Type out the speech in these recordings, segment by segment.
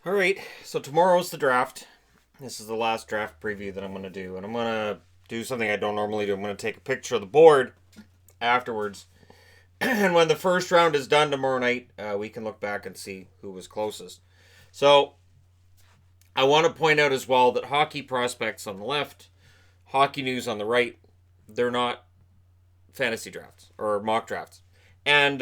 All right, so tomorrow's the draft. This is the last draft preview that I'm going to do, and I'm going to do something I don't normally do. I'm going to take a picture of the board afterwards, and when the first round is done tomorrow night, we can look back and see who was closest. So, I want to point out as well that hockey prospects on the left, hockey news on the right, they're not fantasy drafts or mock drafts. And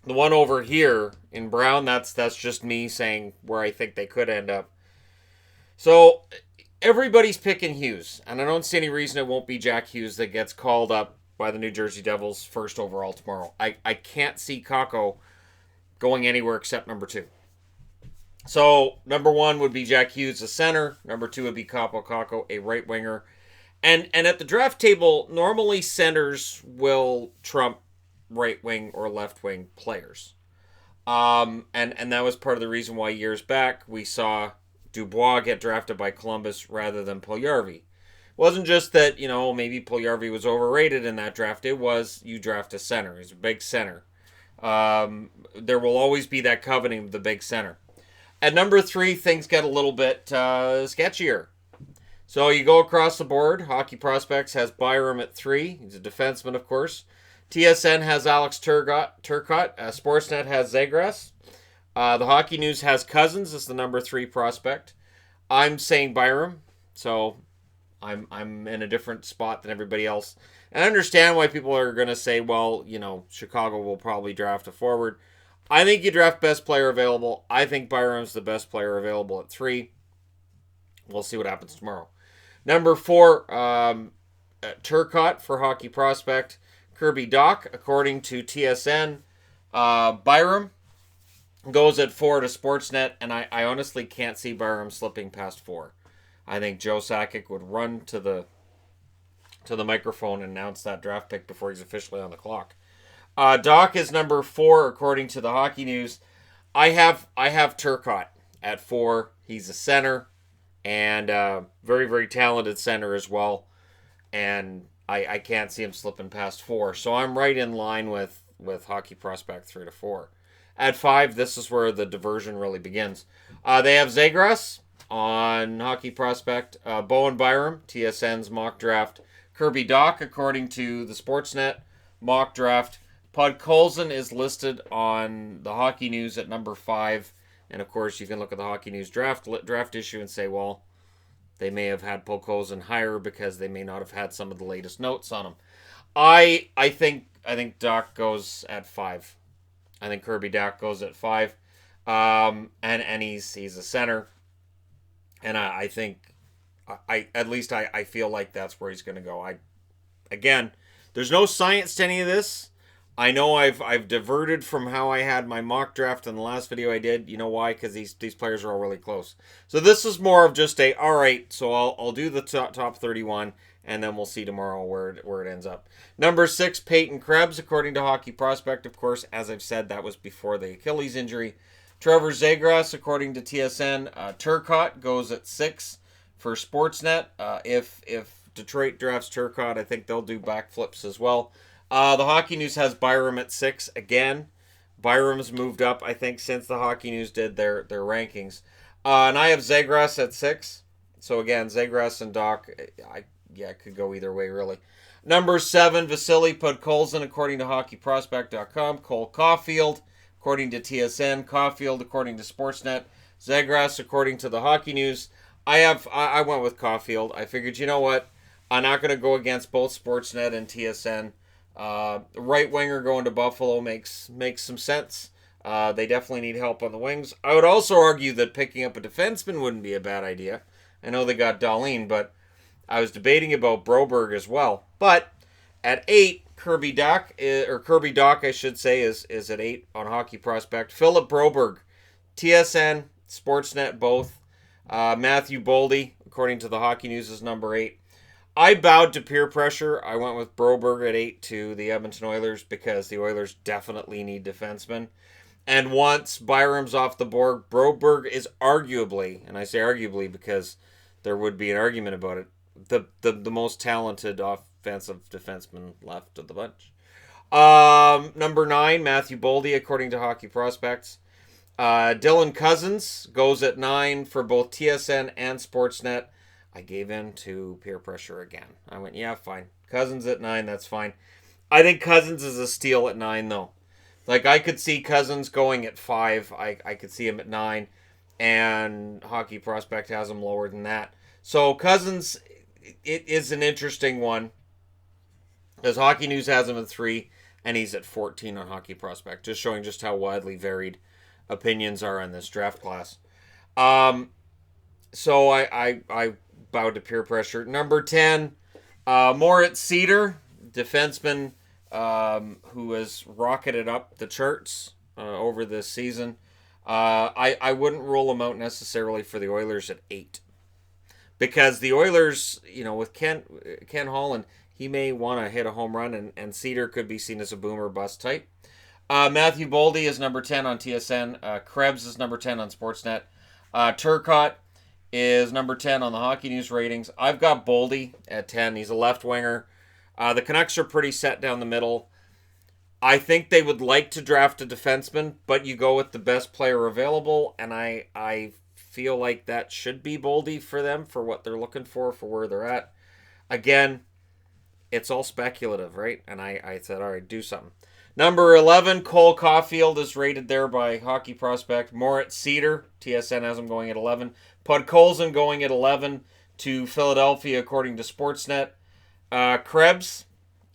the one over here in brown, that's just me saying where I think they could end up. So everybody's picking Hughes, and I don't see any reason it won't be Jack Hughes that gets called up by the New Jersey Devils first overall tomorrow. I can't see Kakko going anywhere except number 2. So number 1 would be Jack Hughes, a center. Number 2 would be Kaapo Kakko, a right winger. And at the draft table, normally centers will trump right wing or left wing players. And that was part of the reason why years back we saw Dubois get drafted by Columbus rather than Puljujarvi. It wasn't just that, maybe Puljujarvi was overrated in that draft. It was you draft a center. He's a big center. There will always be that coveting of the big center. At number 3, things get a little bit sketchier. So you go across the board. Hockey Prospects has Byram at 3. He's a defenseman, of course. TSN has Alex Turcotte. Sportsnet has Zegras. The Hockey News has Cousins as the number 3 prospect. I'm saying Byram, so I'm in a different spot than everybody else. And I understand why people are going to say, well, Chicago will probably draft a forward. I think you draft best player available. I think Byram's the best player available at 3. We'll see what happens tomorrow. Number 4, Turcotte for Hockey Prospect. Kirby Dach, according to TSN. Byram goes at 4 to Sportsnet, and I honestly can't see Byram slipping past 4. I think Joe Sakic would run to the microphone and announce that draft pick before he's officially on the clock. Dach is number 4, according to the Hockey News. I have Turcotte at 4. He's a center, and very, very talented center as well. And I can't see him slipping past 4. So I'm right in line with Hockey Prospect 3 to 4. At 5, this is where the diversion really begins. They have Zegras on Hockey Prospect. Bowen Byram, TSN's mock draft. Kirby Dach, according to the Sportsnet mock draft. Podkolzin is listed on the Hockey News at number 5. And of course, you can look at the Hockey News draft issue and say, well, they may have had Podkolzin higher because they may not have had some of the latest notes on him. I think Dach goes at 5. I think Kirby Dach goes at 5. And he's a center. And I think I feel like that's where he's going to go. Again, there's no science to any of this. I know I've diverted from how I had my mock draft in the last video I did. You know why? Because these players are all really close. So this is more of just all right, so I'll do the top 31, and then we'll see tomorrow where it ends up. Number 6, Peyton Krebs, according to Hockey Prospect. Of course, as I've said, that was before the Achilles injury. Trevor Zegras, according to TSN. Turcotte goes at 6 for Sportsnet. If Detroit drafts Turcotte, I think they'll do backflips as well. The Hockey News has Byram at 6 again. Byram's moved up, I think, since the Hockey News did their rankings. And I have Zegras at 6. So again, Zegras and Dach, it could go either way, really. Number 7, Vasily Podkolzin, according to HockeyProspect.com. Cole Caulfield, according to TSN. Caulfield, according to Sportsnet. Zegras, according to the Hockey News. I went with Caulfield. I figured, you know what? I'm not going to go against both Sportsnet and TSN. Right winger going to Buffalo makes some sense. They definitely need help on the wings. I would also argue that picking up a defenseman wouldn't be a bad idea. I know they got Dahlin, but I was debating about Broberg as well. But at 8, Kirby Dach, I should say, is at 8 on Hockey Prospect. Philip Broberg, TSN, Sportsnet, both. Matthew Boldy, according to the Hockey News, is number 8. I bowed to peer pressure. I went with Broberg at 8 to the Edmonton Oilers because the Oilers definitely need defensemen. And once Byram's off the board, Broberg is arguably, and I say arguably because there would be an argument about it, the most talented offensive defenseman left of the bunch. Number 9, Matthew Boldy, according to Hockey Prospects. Dylan Cousins goes at 9 for both TSN and Sportsnet. I gave in to peer pressure again. I went, yeah, fine. Cousins at 9, that's fine. I think Cousins is a steal at 9, though. Like, I could see Cousins going at 5. I could see him at 9. And Hockey Prospect has him lower than that. So, Cousins, it is an interesting one. Because Hockey News has him at 3, and he's at 14 on Hockey Prospect. Just showing just how widely varied opinions are on this draft class. So I bowed to peer pressure. Number 10, Moritz Seider, defenseman who has rocketed up the charts over this season. I wouldn't rule him out necessarily for the Oilers at 8. Because the Oilers, with Ken Holland, he may want to hit a home run, and Seider could be seen as a boomer bust type. Matthew Boldy is number 10 on TSN. Krebs is number 10 on Sportsnet. Turcotte is number 10 on the Hockey News ratings. I've got Boldy at 10. He's a left winger. The Canucks are pretty set down the middle. I think they would like to draft a defenseman, but you go with the best player available, and I feel like that should be Boldy for them, for what they're looking for where they're at. Again, it's all speculative, right? And I said, all right, do something. Number 11, Cole Caulfield is rated there by Hockey Prospect. Moritz Seider, TSN has him going at 11. Podkolzin going at 11 to Philadelphia, according to Sportsnet. Krebs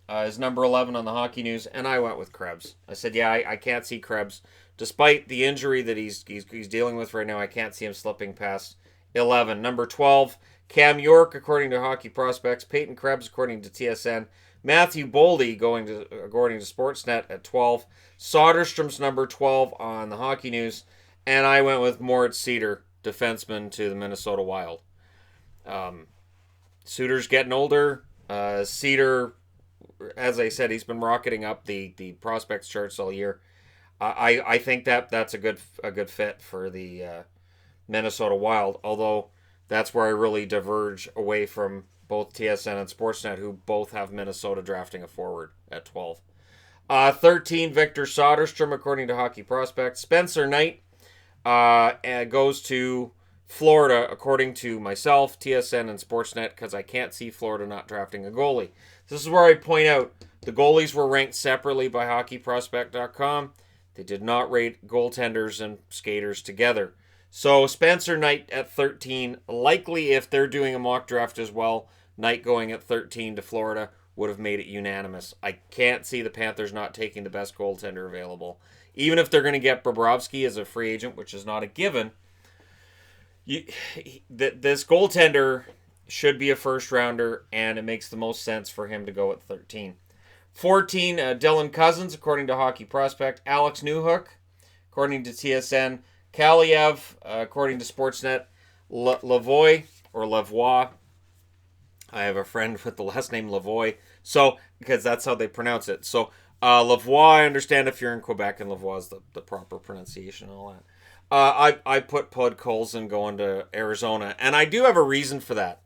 is number 11 on the Hockey News, and I went with Krebs. I said, yeah, I can't see Krebs. Despite the injury that he's dealing with right now, I can't see him slipping past 11. Number 12, Cam York, according to Hockey Prospects. Peyton Krebs, according to TSN. Matthew Boldy, according to Sportsnet, at 12. Soderstrom's number 12 on the Hockey News. And I went with Moritz Seider, defenseman to the Minnesota Wild. Suter's getting older. Seider, as I said, he's been rocketing up the prospects charts all year. I think that's a good fit for the Minnesota Wild, although that's where I really diverge away from both TSN and Sportsnet, who both have Minnesota drafting a forward at 12. 13, Victor Soderstrom, according to Hockey Prospects. Spencer Knight goes to Florida, according to myself, TSN, and Sportsnet, because I can't see Florida not drafting a goalie. This is where I point out the goalies were ranked separately by HockeyProspect.com. They did not rate goaltenders and skaters together. So Spencer Knight at 13, likely if they're doing a mock draft as well, Knight going at 13 to Florida would have made it unanimous. I can't see the Panthers not taking the best goaltender available. Even if they're going to get Bobrovsky as a free agent, which is not a given, this goaltender should be a first rounder, and it makes the most sense for him to go at 13. 14, Dylan Cousins, according to Hockey Prospect. Alex Newhook, according to TSN. Kaliev, according to Sportsnet. Lavoie, or Lavoie. I have a friend with the last name Lavoie, so because that's how they pronounce it. So Lavoie, I understand if you're in Quebec, and Lavoie is the proper pronunciation and all that. I put Podkolzin going to Arizona, and I do have a reason for that.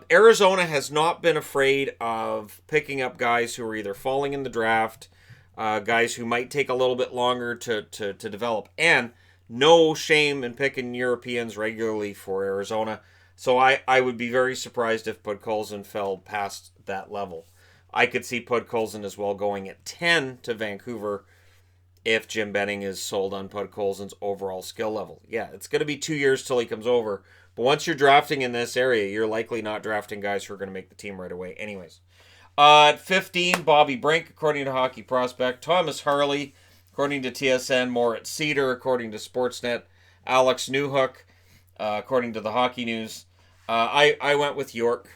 Arizona has not been afraid of picking up guys who are either falling in the draft, guys who might take a little bit longer to develop, and no shame in picking Europeans regularly for Arizona. So I would be very surprised if Podkolzin fell past that level. I could see Podkolzin as well going at 10 to Vancouver if Jim Benning is sold on Podkolzin's overall skill level. Yeah, it's going to be 2 years till he comes over. But once you're drafting in this area, you're likely not drafting guys who are going to make the team right away anyways. At 15, Bobby Brink, according to Hockey Prospect. Thomas Harley, according to TSN. Moritz Seider, according to Sportsnet. Alex Newhook, according to the Hockey News. I went with York.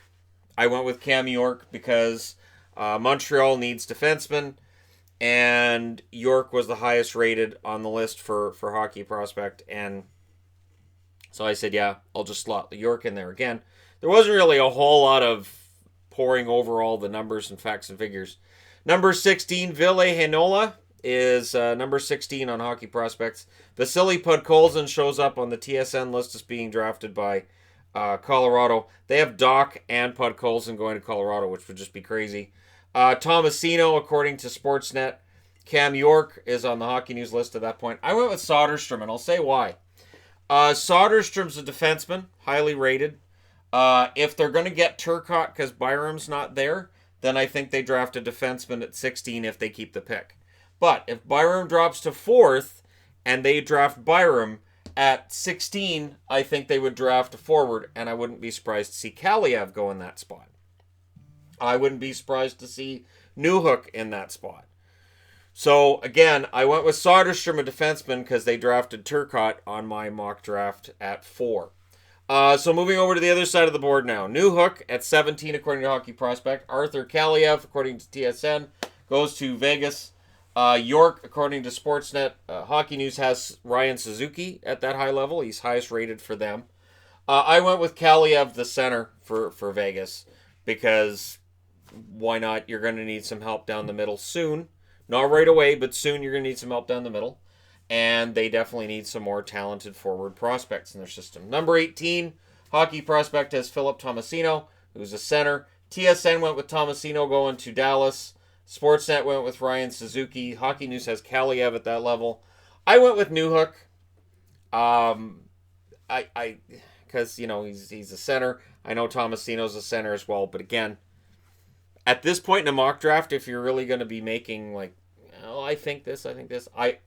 I went with Cam York because Montreal needs defensemen, and York was the highest rated on the list for Hockey Prospect, and so I said, yeah, I'll just slot the York in there again. There wasn't really a whole lot of poring over all the numbers and facts and figures. Number 16, Ville Heinola is number 16 on Hockey Prospects. Vasily Podkolzin shows up on the TSN list as being drafted by Colorado. They have Doc and Podkolzin going to Colorado, which would just be crazy. Tomasino, according to Sportsnet, Cam York is on the Hockey News list at that point. I went with Soderstrom, and I'll say why. Soderstrom's a defenseman, highly rated. If they're going to get Turcotte because Byram's not there, then I think they draft a defenseman at 16 if they keep the pick. But if Byram drops to 4th and they draft Byram at 16, I think they would draft a forward, and I wouldn't be surprised to see Kaliev go in that spot. I wouldn't be surprised to see Newhook in that spot. So, again, I went with Soderstrom, a defenseman, because they drafted Turcotte on my mock draft at 4. So moving over to the other side of the board now. Newhook at 17, according to Hockey Prospect. Arthur Kaliev, according to TSN, goes to Vegas. York, according to Sportsnet. Hockey News has Ryan Suzuki at that high level. He's highest rated for them. I went with Kaliev, the center, for Vegas, because why not? You're going to need some help down the middle soon. Not right away, but soon you're going to need some help down the middle. And they definitely need some more talented forward prospects in their system. Number 18, Hockey Prospect has Philip Tomasino, who's a center. TSN went with Tomasino going to Dallas. Sportsnet went with Ryan Suzuki. Hockey News has Kaliev at that level. I went with Newhook. Because, he's a center. I know Tomasino's a center as well. But again, at this point in a mock draft, if you're really going to be making I think this, I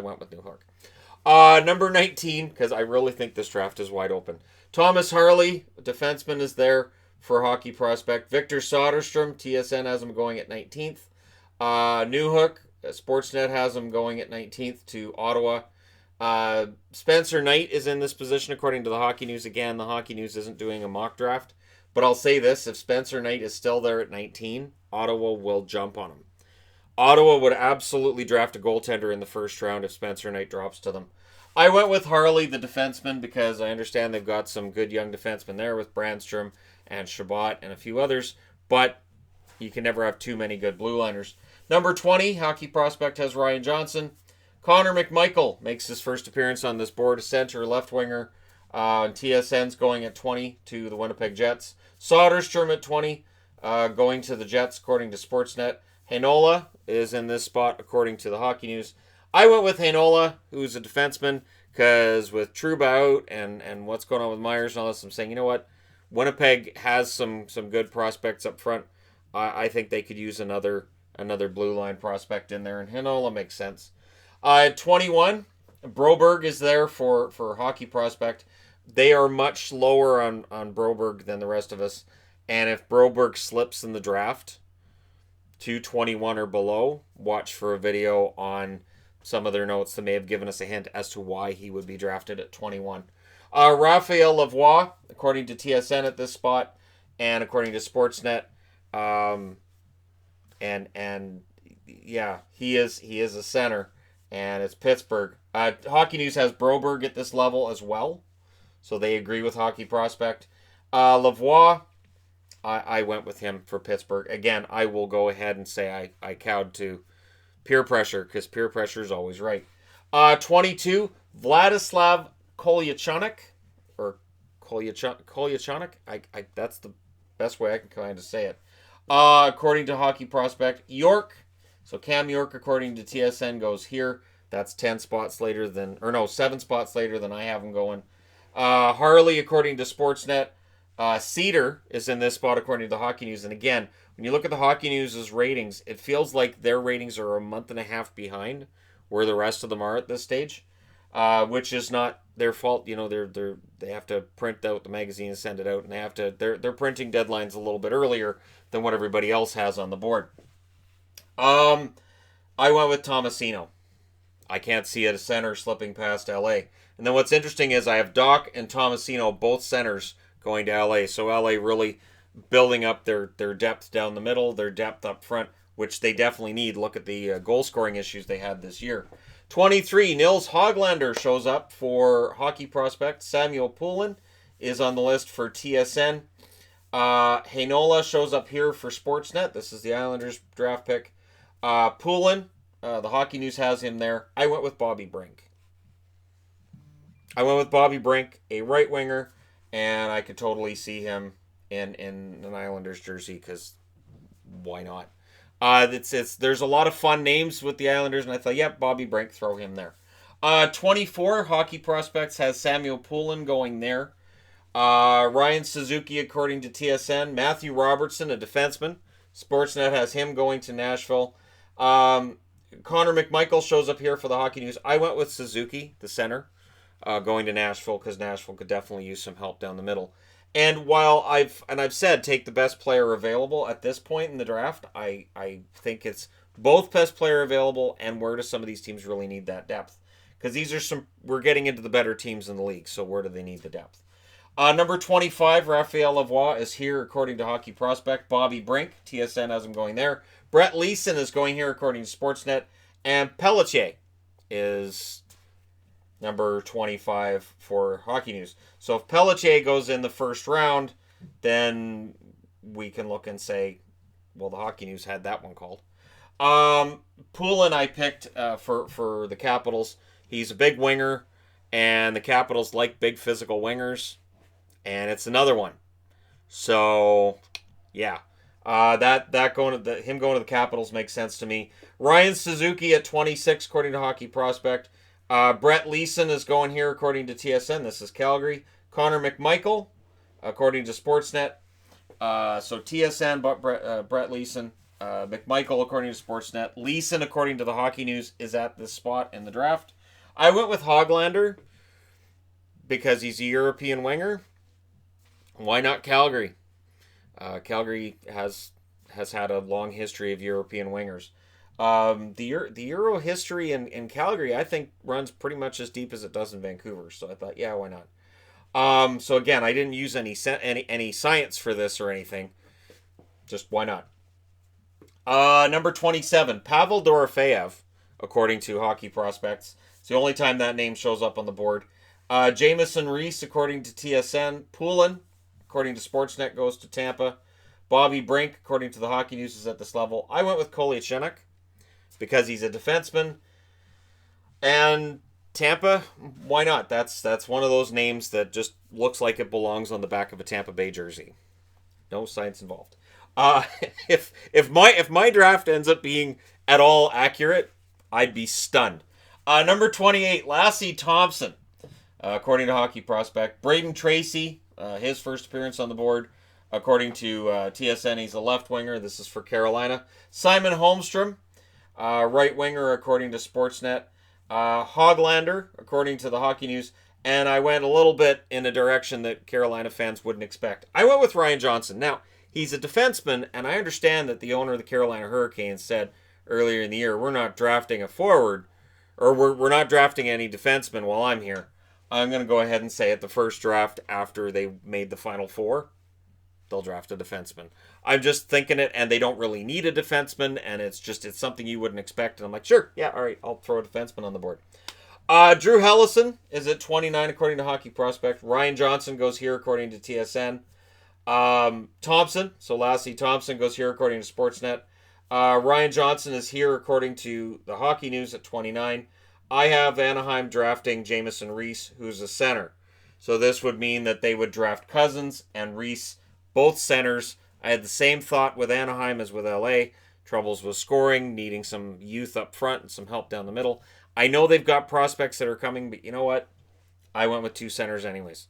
went with Newhook. Number 19, because I really think this draft is wide open. Thomas Harley, defenseman, is there for Hockey Prospect. Victor Soderstrom, TSN has him going at 19th. Newhook, Sportsnet has him going at 19th to Ottawa. Spencer Knight is in this position according to the Hockey News. Again, the Hockey News isn't doing a mock draft. But I'll say this, if Spencer Knight is still there at 19, Ottawa will jump on him. Ottawa would absolutely draft a goaltender in the first round if Spencer Knight drops to them. I went with Harley, the defenseman, because I understand they've got some good young defensemen there with Brandstrom and Shabbat and a few others, but you can never have too many good blue liners. Number 20, Hockey Prospect has Ryan Johnson. Connor McMichael makes his first appearance on this board, a center, left winger. TSN's going at 20 to the Winnipeg Jets. Soderstrom at 20, going to the Jets, according to Sportsnet. Heinola is in this spot, according to the Hockey News. I went with Heinola, who's a defenseman, because with Trouba out and what's going on with Myers and all this, I'm saying, you know what? Winnipeg has some good prospects up front. I think they could use another blue line prospect in there, and Heinola makes sense. At 21, Broberg is there for Hockey Prospect. They are much lower on Broberg than the rest of us, and if Broberg slips in the draft to 21 or below, watch for a video on some of their notes that may have given us a hint as to why he would be drafted at 21. Raphael Lavoie, according to TSN at this spot, and according to Sportsnet, he is a center, and it's Pittsburgh. Hockey News has Broberg at this level as well, so they agree with Hockey Prospect. Lavoie, I went with him for Pittsburgh. Again, I will go ahead and say I cowed to peer pressure, because peer pressure is always right. 22, Vladislav Kolyachonok, or Kolyachonok. That's the best way I can kind of say it. According to Hockey Prospect, York. So Cam York, according to TSN, goes here. That's 7 spots later than I have him going. Harley, according to Sportsnet. Cedar is in this spot, according to the Hockey News. And again, when you look at the Hockey News' ratings, it feels like their ratings are a month and a half behind where the rest of them are at this stage, which is not their fault. You know, they have to print out the magazine and send it out, and their printing deadline's a little bit earlier than what everybody else has on the board. I went with Tomasino. I can't see a center slipping past LA. And then what's interesting is I have Doc and Tomasino, both centers, going to LA. So LA really building up their depth down the middle, their depth up front, which they definitely need. Look at the goal scoring issues they had this year. 23, Nils Hoglander shows up for Hockey Prospect. Samuel Poulin is on the list for TSN. Heinola shows up here for Sportsnet. This is the Islanders draft pick. Poulin, the Hockey News has him there. I went with Bobby Brink. A right winger, and I could totally see him in an Islanders jersey, because why not? There's a lot of fun names with the Islanders, and I thought, yep, Bobby Brink, throw him there. 24 Hockey Prospects has Samuel Poulin going there. Ryan Suzuki, according to TSN. Matthew Robertson, a defenseman. Sportsnet has him going to Nashville. Connor McMichael shows up here for the Hockey News. I went with Suzuki, the center, going to Nashville because Nashville could definitely use some help down the middle. And while I've said take the best player available at this point in the draft, I think it's both best player available and where do some of these teams really need that depth? Because we're getting into the better teams in the league, so where do they need the depth? Number 25, Raphael Lavoie is here according to Hockey Prospect. Bobby Brink, TSN has him going there. Brett Leeson is going here according to Sportsnet. And Pelletier is number 25 for Hockey News. So if Pelletier goes in the first round, then we can look and say, well, the Hockey News had that one called. Poulin I picked for the Capitals. He's a big winger, and the Capitals like big physical wingers, and it's another one. So, yeah. Him going to the Capitals makes sense to me. Ryan Suzuki at 26, according to Hockey Prospect. Brett Leeson is going here, according to TSN. This is Calgary. Connor McMichael, according to Sportsnet. So TSN, Brett Leeson. McMichael, according to Sportsnet. Leeson, according to the Hockey News, is at this spot in the draft. I went with Hoglander because he's a European winger. Why not Calgary? Calgary has had a long history of European wingers. The Euro history in Calgary, I think, runs pretty much as deep as it does in Vancouver. So I thought, yeah, why not? So again, I didn't use any science for this or anything. Just why not? Number 27, Pavel Dorofeyev, according to Hockey Prospects. It's the only time that name shows up on the board. Jamison Reese, according to TSN. Poulin, according to Sportsnet, goes to Tampa. Bobby Brink, according to the Hockey News, is at this level. I went with Kolyachuk because he's a defenseman. And Tampa, why not? That's one of those names that just looks like it belongs on the back of a Tampa Bay jersey. No science involved. If my draft ends up being at all accurate, I'd be stunned. Number 28, Lassie Thompson, according to Hockey Prospect. Braden Tracy, his first appearance on the board. According to TSN, he's a left winger. This is for Carolina. Simon Holmstrom, right winger, according to Sportsnet. Hoglander, according to the Hockey News. And I went a little bit in a direction that Carolina fans wouldn't expect. I went with Ryan Johnson. Now, he's a defenseman, and I understand that the owner of the Carolina Hurricanes said earlier in the year, we're not drafting a forward, or we're not drafting any defensemen while I'm here. I'm going to go ahead and say at the first draft after they made the Final Four, they'll draft a defenseman. I'm just thinking it, and they don't really need a defenseman, and it's something you wouldn't expect. And I'm like, sure, yeah, all right, I'll throw a defenseman on the board. Drew Hellison is at 29, according to Hockey Prospect. Ryan Johnson goes here, according to TSN. Thompson, so Lassie Thompson goes here, according to Sportsnet. Ryan Johnson is here, according to the Hockey News, at 29. I have Anaheim drafting Jamison Reese, who's a center. So this would mean that they would draft Cousins and Reese, both centers. I had the same thought with Anaheim as with LA. Troubles with scoring, needing some youth up front and some help down the middle. I know they've got prospects that are coming, but you know what? I went with two centers anyways,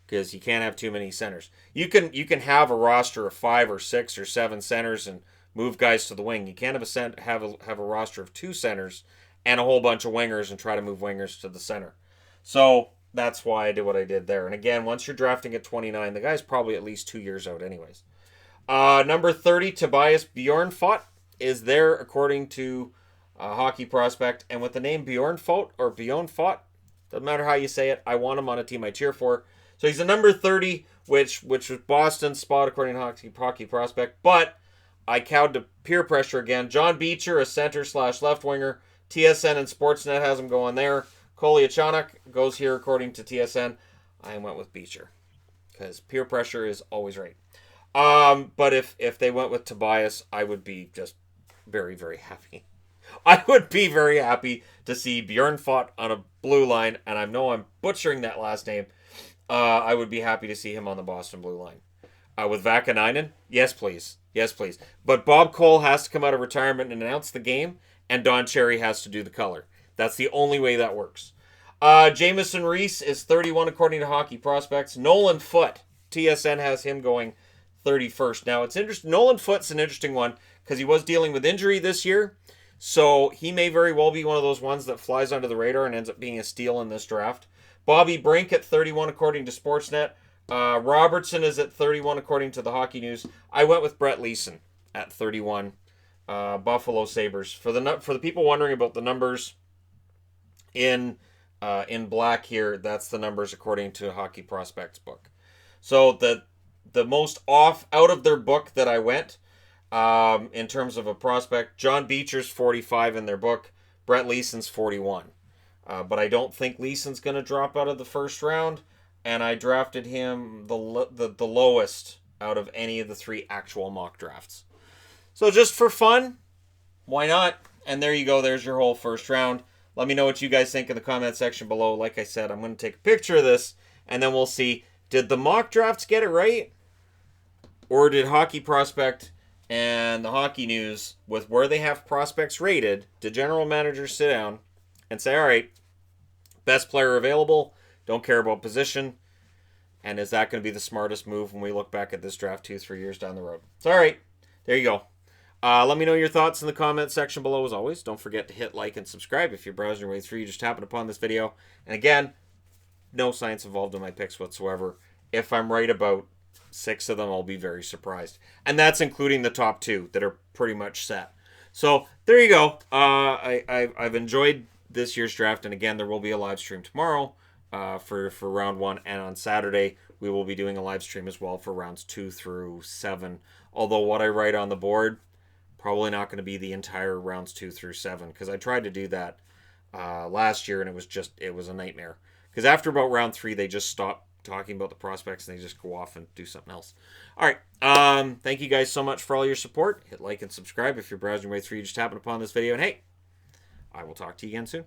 because you can't have too many centers. You can have a roster of 5 or 6 or 7 centers and move guys to the wing. You can't have a roster of 2 centers and a whole bunch of wingers and try to move wingers to the center. So that's why I did what I did there. And again, once you're drafting at 29, the guy's probably at least 2 years out anyways. Number 30, Tobias Bjornfot is there, according to Hockey Prospect. And with the name Bjornfot or Bjornfot, doesn't matter how you say it, I want him on a team I cheer for. So he's a number 30, which was Boston's spot, according to Hockey Prospect. But I cowed to peer pressure again. John Beecher, a center/left winger. TSN and Sportsnet has him going there. Kolyachuk goes here, according to TSN. I went with Beecher because peer pressure is always right. But if they went with Tobias, I would be just very, very happy. I would be very happy to see Bjornfot on a blue line, and I know I'm butchering that last name. I would be happy to see him on the Boston blue line. With Vakanainen, yes, please. Yes, please. But Bob Cole has to come out of retirement and announce the game, and Don Cherry has to do the color. That's the only way that works. Jamison Reese is 31 according to Hockey Prospects. Nolan Foote, TSN has him going 31st. Now, it's interesting. Nolan Foote's an interesting one because he was dealing with injury this year. So he may very well be one of those ones that flies under the radar and ends up being a steal in this draft. Bobby Brink at 31 according to Sportsnet. Robertson is at 31 according to the Hockey News. I went with Brett Leeson at 31. Buffalo Sabres. For the people wondering about the numbers in black here, that's the numbers according to Hockey Prospects book. So the most out of their book that I went in terms of a prospect, John Beecher's 45 in their book. Brett Leeson's 41. But I don't think Leeson's going to drop out of the first round. And I drafted him the lowest out of any of the 3 actual mock drafts. So just for fun, why not? And there you go. There's your whole first round. Let me know what you guys think in the comment section below. Like I said, I'm going to take a picture of this, and then we'll see, did the mock drafts get it right? Or did Hockey Prospect and the Hockey News, with where they have prospects rated, did general managers sit down and say, all right, best player available, don't care about position, and is that going to be the smartest move when we look back at this draft 2-3 years down the road? So, all right, there you go. Let me know your thoughts in the comment section below as always. Don't forget to hit like and subscribe if you're browsing your way through. You just happened upon this video. And again, no science involved in my picks whatsoever. If I'm right about 6 of them, I'll be very surprised. And that's including the top 2 that are pretty much set. So there you go. I've enjoyed this year's draft. And again, there will be a live stream tomorrow for round 1. And on Saturday, we will be doing a live stream as well for rounds 2 through 7. Although what I write on the board, probably not going to be the entire rounds 2 through 7, because I tried to do that last year, and it was a nightmare. Because after about round 3, they just stop talking about the prospects, and they just go off and do something else. All right. Thank you guys so much for all your support. Hit like and subscribe if you're browsing your way through. You just happened upon this video. And hey, I will talk to you again soon.